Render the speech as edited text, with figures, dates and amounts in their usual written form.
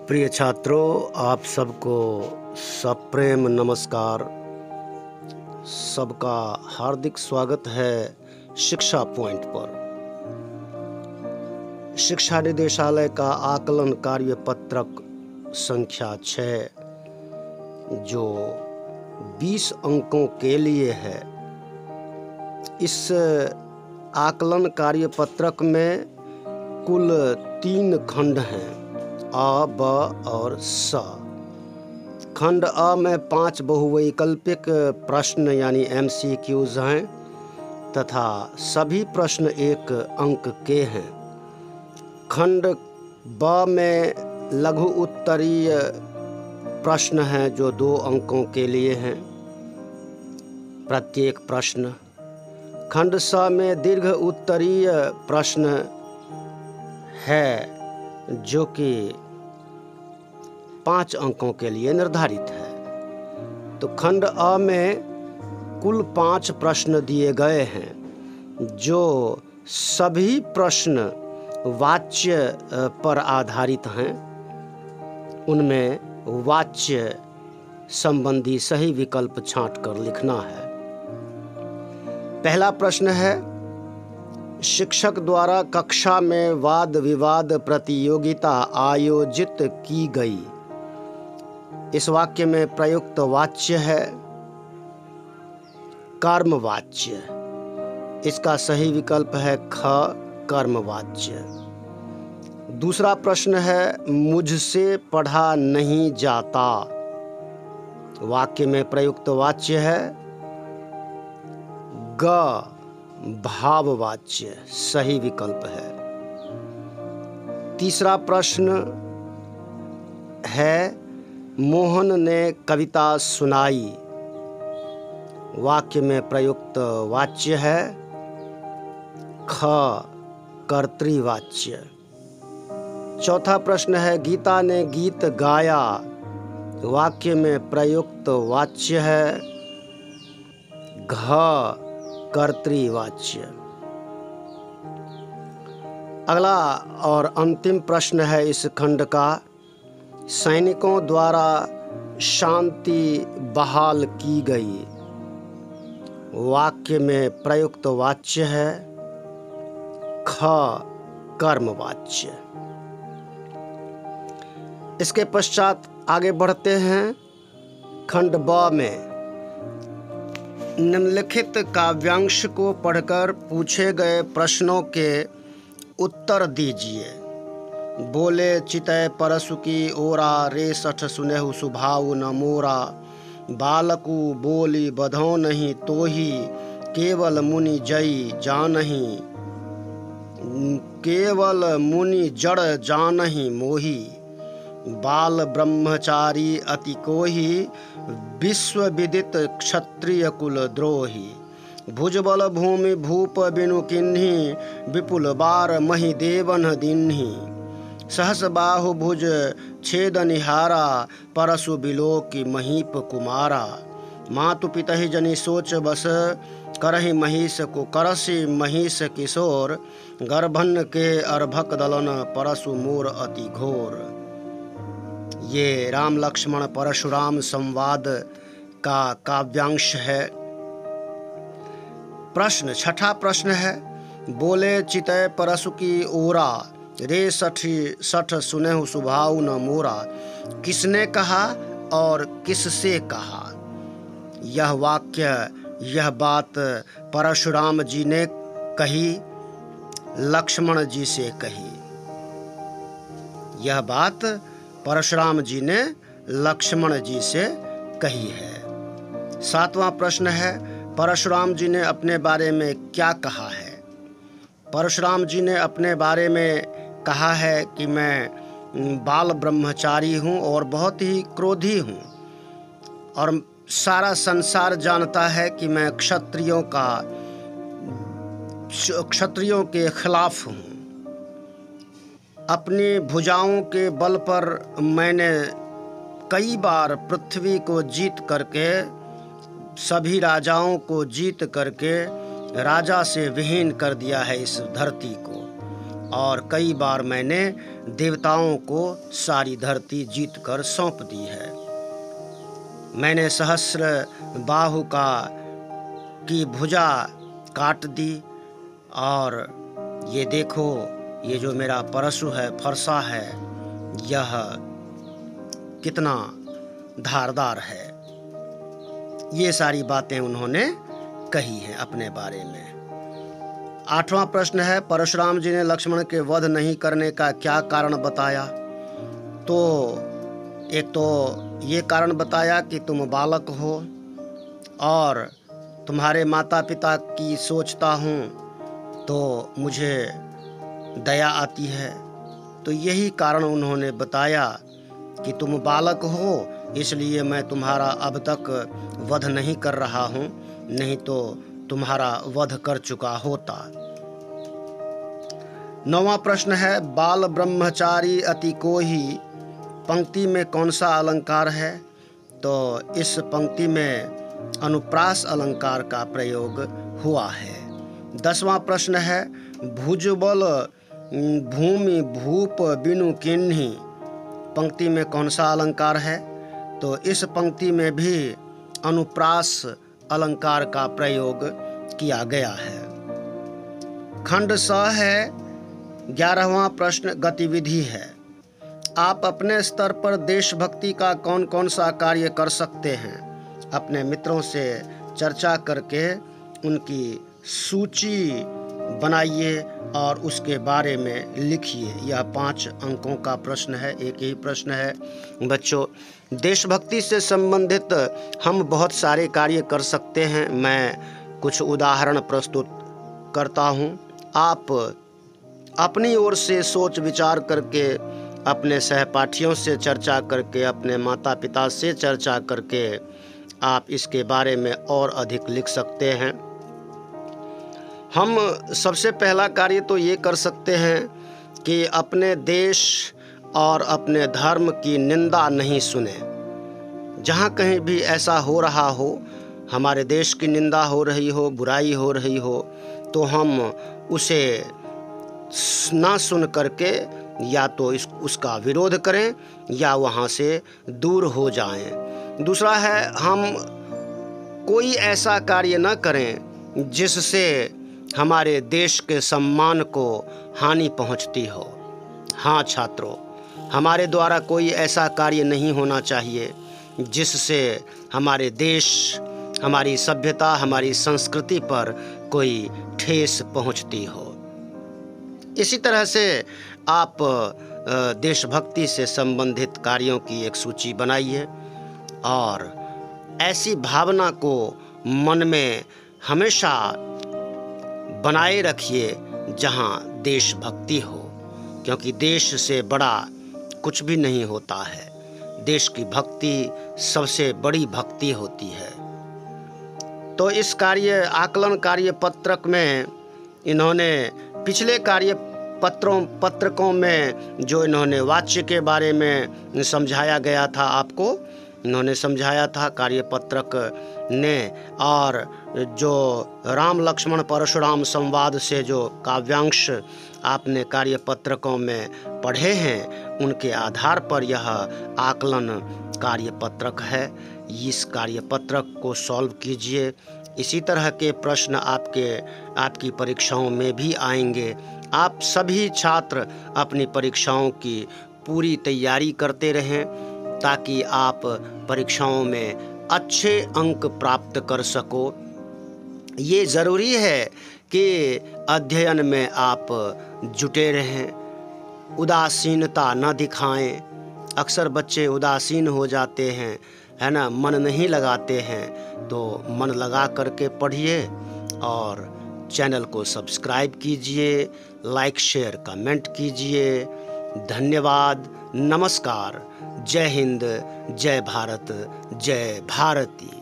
प्रिय छात्रों, आप सबको सप्रेम नमस्कार। सबका हार्दिक स्वागत है शिक्षा पॉइंट पर। शिक्षा निदेशालय का आकलन कार्य पत्रक संख्या 6 जो 20 अंकों के लिए है। इस आकलन कार्य पत्रक में कुल 3 खंड हैं, अ, ब और स। खंड अ में 5 बहुवैकल्पिक प्रश्न यानी MCQs हैं तथा सभी प्रश्न 1 अंक के हैं। खंड ब में लघु उत्तरीय प्रश्न हैं जो 2 अंकों के लिए हैं प्रत्येक प्रश्न। खंड स में दीर्घ उत्तरीय प्रश्न है जो कि 5 अंकों के लिए निर्धारित है। तो खंड अ में कुल 5 प्रश्न दिए गए हैं जो सभी प्रश्न वाच्य पर आधारित हैं। उनमें वाच्य संबंधी सही विकल्प छांट कर लिखना है। पहला प्रश्न है, शिक्षक द्वारा कक्षा में वाद विवाद प्रतियोगिता आयोजित की गई। इस वाक्य में प्रयुक्त वाच्य है कर्मवाच्य। इसका सही विकल्प है ख, कर्मवाच्य। दूसरा प्रश्न है, मुझसे पढ़ा नहीं जाता। वाक्य में प्रयुक्त वाच्य है ग, भाववाच्य। सही विकल्प है। तीसरा प्रश्न है, मोहन ने कविता सुनाई। वाक्य में प्रयुक्त वाच्य है ख, कर्तृवाच्य। चौथा प्रश्न है, गीता ने गीत गाया। वाक्य में प्रयुक्त वाच्य है घ, कर्तृवाच्य। अगला और अंतिम प्रश्न है इस खंड का, सैनिकों द्वारा शांति बहाल की गई। वाक्य में प्रयुक्त वाच्य है ख, कर्मवाच्य। इसके पश्चात आगे बढ़ते हैं। खंड ब में निम्नलिखित काव्यांश को पढ़कर पूछे गए प्रश्नों के उत्तर दीजिए। बोले चितय परसु की ओरा, रे सठ सुनेहु सुभाव न मोरा। बालकु बोली बधौ नहीं तोही, केवल मुनि जई जानही। केवल मुनि जड़ जानही मोही। बाल ब्रह्मचारी अति कोही, विश्व विदित क्षत्रिय कुल द्रोही। भुजबल भूमि भूप बिनु किन्ही, विपुल बार मही देवन दिन्ही। सहस बाहु भुज छेद निहारा, परसु बिलोकी महीप कुमारा। मातु पितहि जनि सोच बस, करहि महिष को करसि महिष किशोर। गर्भन के अर्भक दलन, परसु मोर अति घोर। ये राम लक्ष्मण परशुराम संवाद का काव्यांश है। प्रश्न, छठा प्रश्न है, बोले चितय परसु की ओरा, रे सठ सुनेहु सुभाव न मोरा। किसने कहा और किससे कहा? यह वाक्य, यह बात परशुराम जी ने कही, लक्ष्मण जी से कही। यह बात परशुराम जी ने लक्ष्मण जी से कही है। सातवां प्रश्न है, परशुराम जी ने अपने बारे में क्या कहा है? परशुराम जी ने अपने बारे में कहा है कि मैं बाल ब्रह्मचारी हूँ और बहुत ही क्रोधी हूँ और सारा संसार जानता है कि मैं क्षत्रियों के खिलाफ हूँ। अपनी भुजाओं के बल पर मैंने कई बार पृथ्वी को जीत करके, सभी राजाओं को जीत करके राजा से विहीन कर दिया है इस धरती को। और कई बार मैंने देवताओं को सारी धरती जीत कर सौंप दी है। मैंने सहस्र बाहु की भुजा काट दी, और ये देखो, ये जो मेरा परशु है, फरसा है, यह कितना धारदार है। ये सारी बातें उन्होंने कही हैं अपने बारे में। 8वां प्रश्न है, परशुराम जी ने लक्ष्मण के वध नहीं करने का क्या कारण बताया? तो एक तो ये कारण बताया कि तुम बालक हो और तुम्हारे माता पिता की सोचता हूँ तो मुझे दया आती है। तो यही कारण उन्होंने बताया कि तुम बालक हो, इसलिए मैं तुम्हारा अब तक वध नहीं कर रहा हूँ, नहीं तो तुम्हारा वध कर चुका होता। 9वां प्रश्न है, बाल ब्रह्मचारी अति कोही पंक्ति में कौन सा अलंकार है? तो इस पंक्ति में अनुप्रास अलंकार का प्रयोग हुआ है। 10वां प्रश्न है, भुजबल भूमि भूप बिनु किन्ही पंक्ति में कौन सा अलंकार है? तो इस पंक्ति में भी अनुप्रास अलंकार का प्रयोग किया गया है। खंड स है। 11वां प्रश्न गतिविधि है। आप अपने स्तर पर देशभक्ति का कौन कौन सा कार्य कर सकते हैं? अपने मित्रों से चर्चा करके उनकी सूची बनाइए और उसके बारे में लिखिए। यह 5 अंकों का प्रश्न है, एक ही प्रश्न है। बच्चों, देशभक्ति से संबंधित हम बहुत सारे कार्य कर सकते हैं। मैं कुछ उदाहरण प्रस्तुत करता हूँ। आप अपनी ओर से सोच विचार करके, अपने सहपाठियों से चर्चा करके, अपने माता पिता से चर्चा करके आप इसके बारे में और अधिक लिख सकते हैं। हम सबसे पहला कार्य तो ये कर सकते हैं कि अपने देश और अपने धर्म की निंदा नहीं सुने। जहाँ कहीं भी ऐसा हो रहा हो, हमारे देश की निंदा हो रही हो, बुराई हो रही हो, तो हम उसे ना सुन करके या तो उसका विरोध करें या वहाँ से दूर हो जाएं। दूसरा है, हम कोई ऐसा कार्य न करें जिससे हमारे देश के सम्मान को हानि पहुँचती हो। हाँ छात्रों, हमारे द्वारा कोई ऐसा कार्य नहीं होना चाहिए जिससे हमारे देश, हमारी सभ्यता, हमारी संस्कृति पर कोई ठेस पहुँचती हो। इसी तरह से आप देशभक्ति से संबंधित कार्यों की एक सूची बनाइए और ऐसी भावना को मन में हमेशा बनाए रखिए जहाँ देशभक्ति हो, क्योंकि देश से बड़ा कुछ भी नहीं होता है। देश की भक्ति सबसे बड़ी भक्ति होती है। तो इस आकलन कार्य पत्रक में इन्होंने पिछले पत्रकों में जो इन्होंने वाच्य के बारे में समझाया गया था, आपको इन्होंने समझाया था कार्यपत्रक ने, और जो राम लक्ष्मण परशुराम संवाद से जो काव्यांश आपने कार्यपत्रकों में पढ़े हैं, उनके आधार पर यह आकलन कार्यपत्रक है। इस कार्यपत्रक को सॉल्व कीजिए। इसी तरह के प्रश्न आपकी परीक्षाओं में भी आएंगे। आप सभी छात्र अपनी परीक्षाओं की पूरी तैयारी करते रहें ताकि आप परीक्षाओं में अच्छे अंक प्राप्त कर सको। ये ज़रूरी है कि अध्ययन में आप जुटे रहें, उदासीनता न दिखाएं। अक्सर बच्चे उदासीन हो जाते हैं, है ना, मन नहीं लगाते हैं। तो मन लगा करके पढ़िए और चैनल को सब्सक्राइब कीजिए, लाइक शेयर कमेंट कीजिए। धन्यवाद, नमस्कार, जय हिंद, जय भारत, जय भारती।